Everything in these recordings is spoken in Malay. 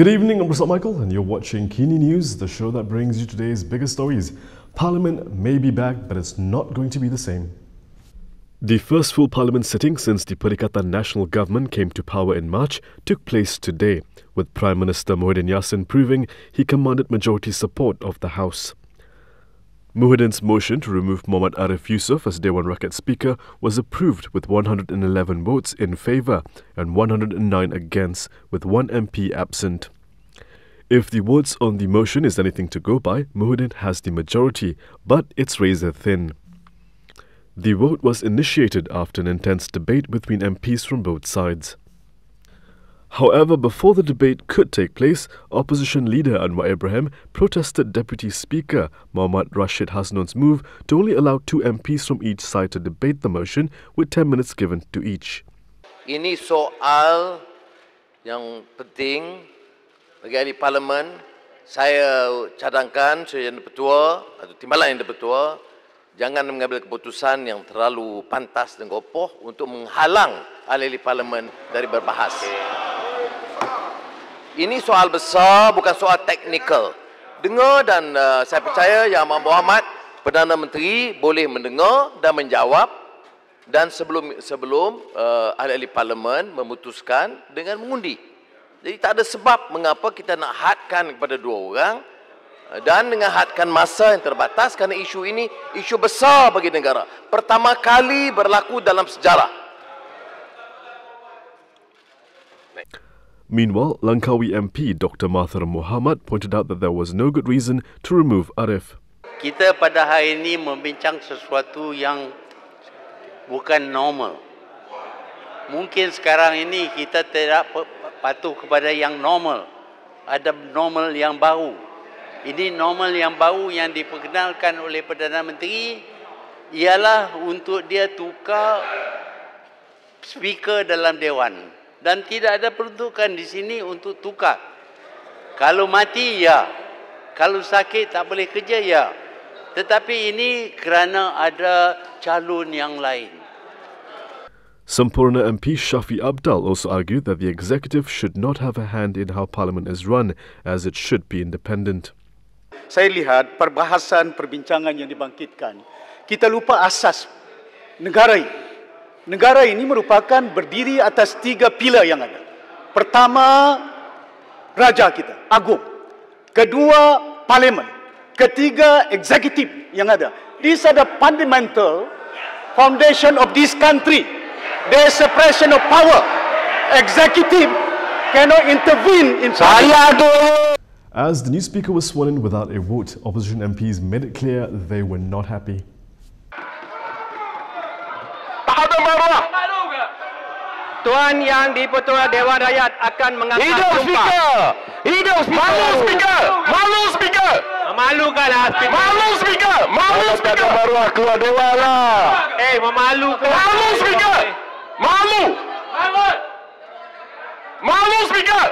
Good evening, I'm Michael and you're watching Kini News, the show that brings you today's biggest stories. Parliament may be back, but it's not going to be the same. The first full Parliament sitting since the Perikatan National Government came to power in March took place today, with Prime Minister Muhyiddin Yassin proving he commanded majority support of the House. Muhyiddin's motion to remove Mohd Ariff Md Yusof as Dewan Rakyat Speaker was approved with 111 votes in favour and 109 against, with one MP absent. If the votes on the motion is anything to go by, Muhyiddin has the majority, but it's razor thin. The vote was initiated after an intense debate between MPs from both sides. However, before the debate could take place, opposition leader Anwar Ibrahim protested Deputy Speaker Muhammad Rashid Hasnon's move to only allow 2 MPs from each side to debate the motion with 10 minutes given to each. Ini soal yang penting bagi ahli parlimen. Saya cadangkan sebagai Ketua atau timbalan yang Ketua, jangan mengambil keputusan yang terlalu pantas dan kopoh untuk menghalang ahli parlimen dari berbahas. Ini soal besar, bukan soal teknikal. Dengar dan saya percaya Yang Amat Berhormat Perdana Menteri boleh mendengar dan menjawab, dan sebelum ahli-ahli parlimen memutuskan dengan mengundi. Jadi tak ada sebab mengapa kita nak hadkan kepada 2 orang dan dengan hadkan masa yang terbatas, kerana isu ini isu besar bagi negara. Pertama kali berlaku dalam sejarah. Meanwhile, Langkawi MP Dr. Mahathir Mohamad pointed out that there was no good reason to remove Ariff. Kita pada hari ini membincang sesuatu yang bukan normal. Mungkin sekarang ini kita tidak patuh kepada yang normal. Ada normal yang baru. Ini normal yang baru yang diperkenalkan oleh Perdana Menteri ialah untuk dia tukar speaker dalam Dewan. Dan tidak ada peruntukan di sini untuk tukar. Kalau mati, ya. Kalau sakit, tak boleh kerja, ya. Tetapi ini kerana ada calon yang lain. Sampurna MP Shafi Abdal also argued that the executive should not have a hand in how Parliament is run, as it should be independent. Saya lihat perbahasan perbincangan yang dibangkitkan, kita lupa asas negara ini. Negara ini merupakan berdiri atas 3 pilar yang ada. Pertama, raja kita, agung. Kedua, parlimen. Ketiga, eksekutif yang ada. These are the fundamental foundation of this country. There is separation of power. Executive cannot intervene in parliament. As the new speaker was sworn in without a vote, opposition MPs made it clear they were not happy. Tuan Yang di-Pertua Dewan Rakyat akan mengangkat Hidup speaker! Hidup speaker! Malu speaker! Malu speaker! Memalukanlah speaker. Malu speaker! Malu speaker! Baru keluar dewan lah. Memalukan. Malu speaker! Malu! Malu speaker!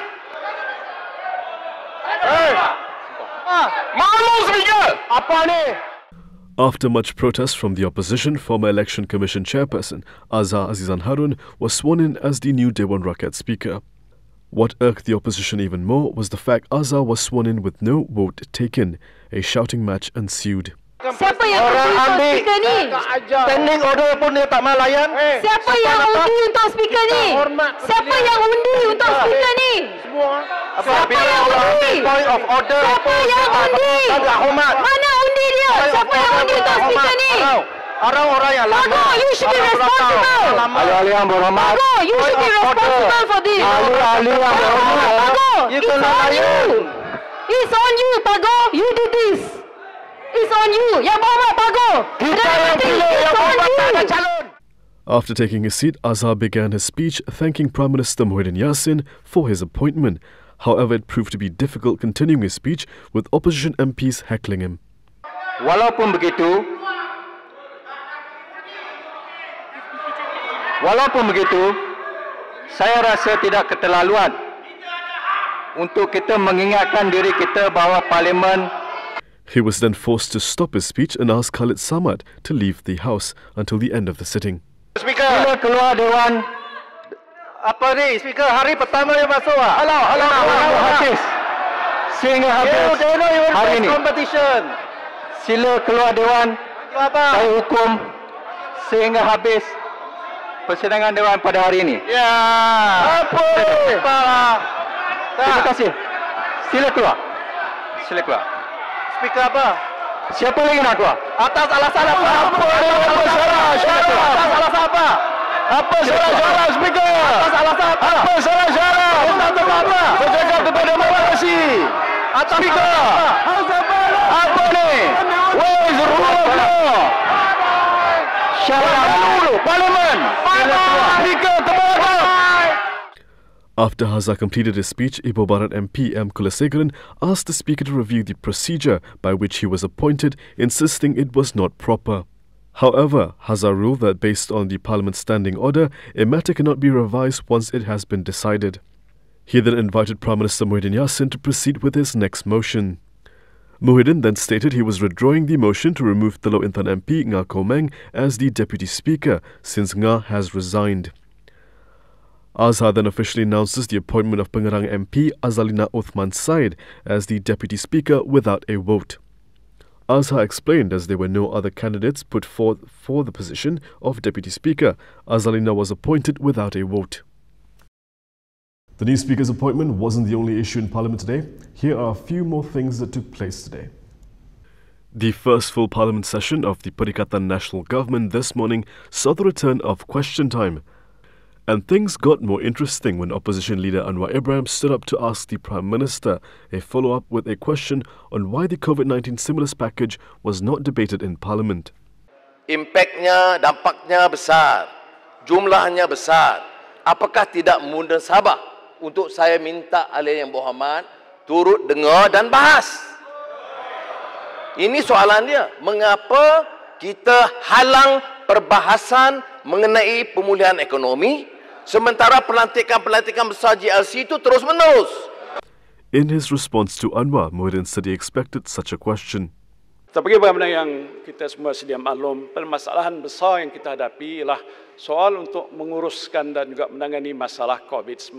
Malu speaker! Apa ni? After much protest from the opposition, former Election Commission Chairperson Azhar Azizan Harun was sworn in as the new Dewan Rakyat Speaker. What irked the opposition even more was the fact Azhar was sworn in with no vote taken. A shouting match ensued. Siapa yang undi untuk speaker ni? Standing order pun dia tak mahu layan. Siapa yang undi untuk speaker ni? Siapa yang undi untuk speaker ni? Siapa yang undi? Point of order. Siapa yang undi? Mana undi dia? Siapa yang undi untuk speaker ni? Orang-orang yang lama. Pagoh, you should be responsible. Ahli-ahli yang berhormat. Pagoh, you should be responsible for this. Ahli-ahli yang berhormat. Pagoh, it's on you. It's on you, Pagoh. You did this. It's on you. Yang Berhormat Pagoh. It's on you. After taking his seat, Azhar began his speech thanking Prime Minister Muhyiddin Yassin for his appointment. However, it proved to be difficult continuing his speech with opposition MPs heckling him. Walaupun begitu, saya rasa tidak keterlaluan untuk kita mengingatkan diri kita bahawa Parlimen. He was then forced to stop his speech and ask Khalid Samad to leave the House until the end of the sitting. Bila keluar Dewan Apa ni, speaker? Hari pertama yang masuk ah. Halau habis. Sehingga habis hari ini. Competition. Sila keluar Dewan. Apa? Saya hukum sehingga habis persidangan Dewan pada hari ini. Ya. Apa? Terima kasih. Sila keluar. Sila keluar. Speaker apa? Siapa lagi nak keluar? Atas alasan apa? Atas alasan apa? Apa salah speaker? Atas alasan apa? Apa salah? Untuk apa? Bercakap kepada moderasi. Atas Speaker. Apa ni? Where is the rule of law? Syarat dulu Parlimen. Speaker kepada. After Hazza completed his speech, Ipoh Barat MP M. Kulasegaran asked the Speaker to review the procedure by which he was appointed, insisting it was not proper. However, Hazza ruled that based on the Parliament's standing order, a matter cannot be revised once it has been decided. He then invited Prime Minister Muhyiddin Yassin to proceed with his next motion. Muhyiddin then stated he was withdrawing the motion to remove Teluk Intan MP Nga Komeng as the Deputy Speaker since Nga has resigned. Azhar then officially announces the appointment of Pengerang MP Azalina Uthman Said as the Deputy Speaker without a vote. Azhar explained as there were no other candidates put forth for the position of Deputy Speaker, Azalina was appointed without a vote. The new Speaker's appointment wasn't the only issue in Parliament today. Here are a few more things that took place today. The first full Parliament session of the Perikatan National Government this morning saw the return of question time. And things got more interesting when Opposition Leader Anwar Ibrahim stood up to ask the Prime Minister a follow-up with a question on why the COVID-19 stimulus package was not debated in Parliament. Impaknya, dampaknya besar, jumlahnya besar. Apakah tidak munasabah untuk saya minta ahli yang berhormat turut dengar dan bahas? Ini soalan dia. Mengapa kita halang perbahasan mengenai pemulihan ekonomi sementara pelantikan-pelantikan besar GLC itu terus-menerus? In his response to Anwar, Muhyiddin said he expected such a question. Sebagai bagaimana yang kita semua sedia maklum, permasalahan besar yang kita hadapi ialah soal untuk menguruskan dan juga menangani masalah COVID-19.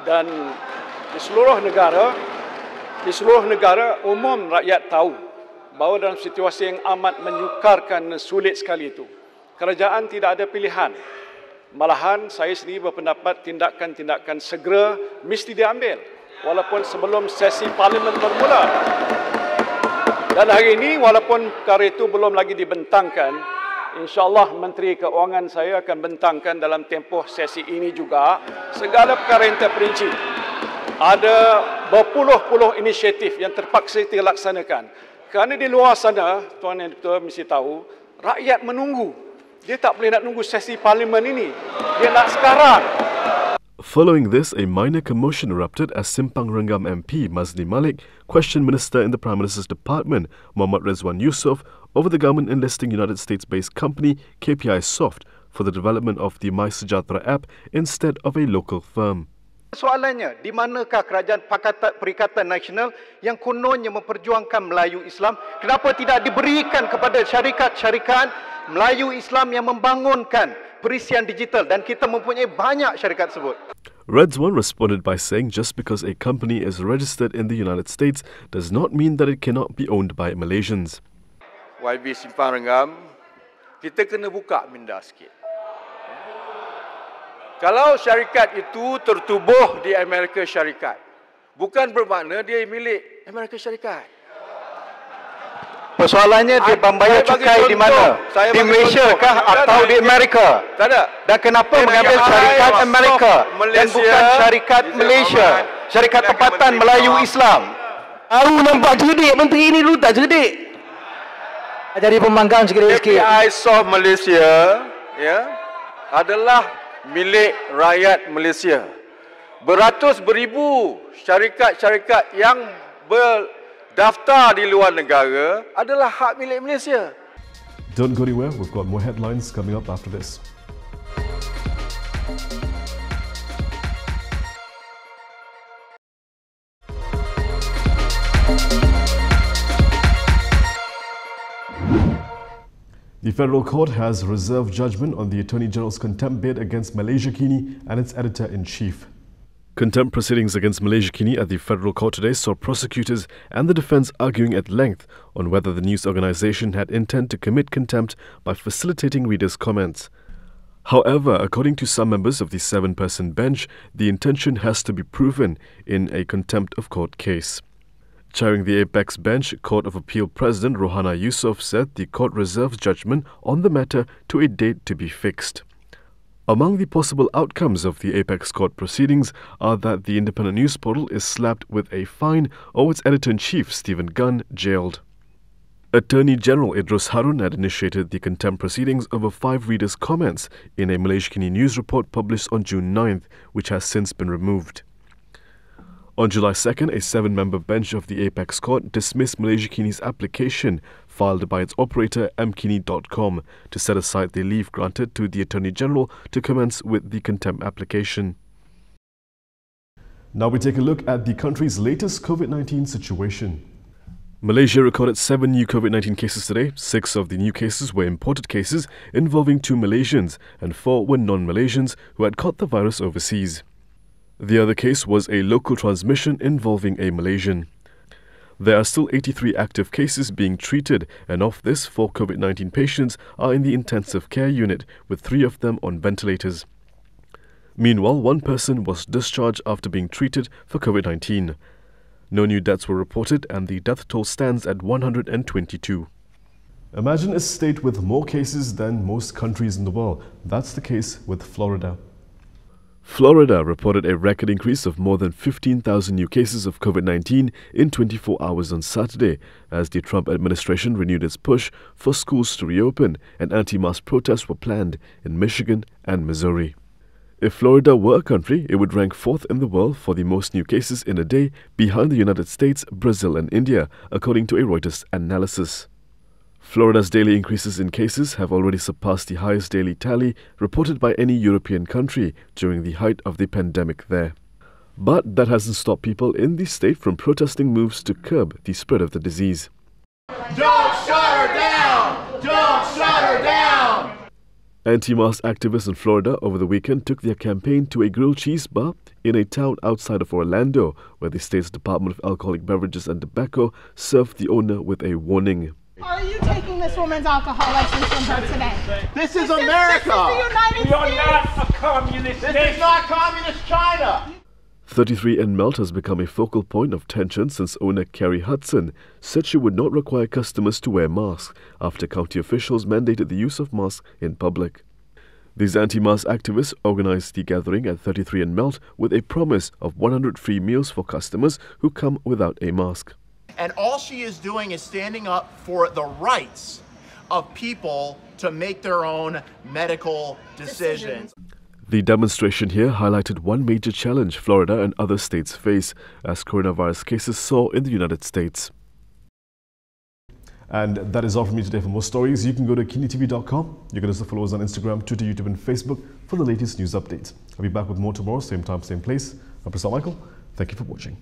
Dan di seluruh negara umum rakyat tahu bahawa dalam situasi yang amat menyukarkan dan sulit sekali itu, kerajaan tidak ada pilihan. Malahan saya sendiri berpendapat tindakan-tindakan segera mesti diambil walaupun sebelum sesi Parlimen bermula. Dan hari ini walaupun perkara itu belum lagi dibentangkan, insya-Allah Menteri Keuangan saya akan bentangkan dalam tempoh sesi ini juga segala perkara yang terperinci. Ada berpuluh-puluh inisiatif yang terpaksa dilaksanakan. Kerana di luar sana, tuan dan tuan mesti tahu, rakyat menunggu. Dia tak boleh nak nunggu sesi Parlimen ini. Dia nak sekarang. Following this, a minor commotion erupted as Simpang Renggam MP Mazni Malik questioned Minister in the Prime Minister's Department, Mohd Ariff Md Yusof, over the government enlisting United States-based company KPI Soft for the development of the My Sejahtera app instead of a local firm. Soalannya, di manakah kerajaan Perikatan Nasional yang kononnya memperjuangkan Melayu Islam? Kenapa tidak diberikan kepada syarikat-syarikat Melayu Islam yang membangunkan perisian digital, dan kita mempunyai banyak syarikat tersebut? Redzwan responded by saying just because a company is registered in the United States does not mean that it cannot be owned by Malaysians. YB Simpang Renggam, kita kena buka minda sikit. Kalau syarikat itu tertubuh di Amerika Syarikat, bukan bermakna dia milik Amerika Syarikat. Persoalannya dia membayar cukai di mana? Di Malaysia kah atau di Amerika? Tak ada. Dan kenapa mengambil syarikat Amerika dan bukan syarikat Malaysia? Syarikat tempatan Melayu Islam. Aku nampak cerdik, menteri ini dulu tak cerdik. Jadi pembangkang sikit-sikit. KPI Soft Malaysia adalah milik rakyat Malaysia. Beratus beribu syarikat-syarikat yang berdaftar di luar negara adalah hak milik Malaysia. Don't go anywhere, we've got more headlines coming up after this. The Federal Court has reserved judgment on the Attorney General's contempt bid against Malaysia Kini and its editor-in-chief. Contempt proceedings against Malaysia Kini at the Federal Court today saw prosecutors and the defence arguing at length on whether the news organisation had intent to commit contempt by facilitating readers' comments. However, according to some members of the 7-person bench, the intention has to be proven in a contempt of court case. Chairing the Apex Bench, Court of Appeal President Mohd Ariff Md Yusof said the court reserves judgment on the matter to a date to be fixed. Among the possible outcomes of the Apex Court proceedings are that the independent news portal is slapped with a fine or its editor-in-chief, Stephen Gunn, jailed. Attorney General Idrus Harun had initiated the contempt proceedings over 5 readers' comments in a Malaysia Kini news report published on June 9th, which has since been removed. On July 2nd, a 7-member bench of the Apex Court dismissed Malaysia Kini's application filed by its operator mkini.com to set aside the leave granted to the Attorney General to commence with the contempt application. Now we take a look at the country's latest COVID-19 situation. Malaysia recorded 7 new COVID-19 cases today. 6 of the new cases were imported cases involving 2 Malaysians and 4 were non-Malaysians who had caught the virus overseas. The other case was a local transmission involving a Malaysian. There are still 83 active cases being treated, and of this, 4 COVID-19 patients are in the intensive care unit, with 3 of them on ventilators. Meanwhile, 1 person was discharged after being treated for COVID-19. No new deaths were reported, and the death toll stands at 122. Imagine a state with more cases than most countries in the world. That's the case with Florida. Florida reported a record increase of more than 15,000 new cases of COVID-19 in 24 hours on Saturday, as the Trump administration renewed its push for schools to reopen and anti-mask protests were planned in Michigan and Missouri. If Florida were a country, it would rank 4th in the world for the most new cases in a day, behind the United States, Brazil and India, according to a Reuters analysis. Florida's daily increases in cases have already surpassed the highest daily tally reported by any European country during the height of the pandemic there. But that hasn't stopped people in the state from protesting moves to curb the spread of the disease. Don't shut her down! Don't shut her down! Anti-mask activists in Florida over the weekend took their campaign to a grilled cheese bar in a town outside of Orlando, where the state's Department of Alcoholic Beverages and Tobacco served the owner with a warning. Are you taking this woman's alcohol license from her today? This is America! This is the United States! We are not a communist state! This is not communist China! 33 and Melt has become a focal point of tension since owner Carrie Hudson said she would not require customers to wear masks after county officials mandated the use of masks in public. These anti-mask activists organized the gathering at 33 and Melt with a promise of 100 free meals for customers who come without a mask. And all she is doing is standing up for the rights of people to make their own medical decisions. The demonstration here highlighted one major challenge Florida and other states face as coronavirus cases soar in the United States. And that is all from me today. For more stories, you can go to KiniTV.com. You can also follow us on Instagram, Twitter, YouTube and Facebook for the latest news updates. I'll be back with more tomorrow, same time, same place. I'm Professor Michael. Thank you for watching.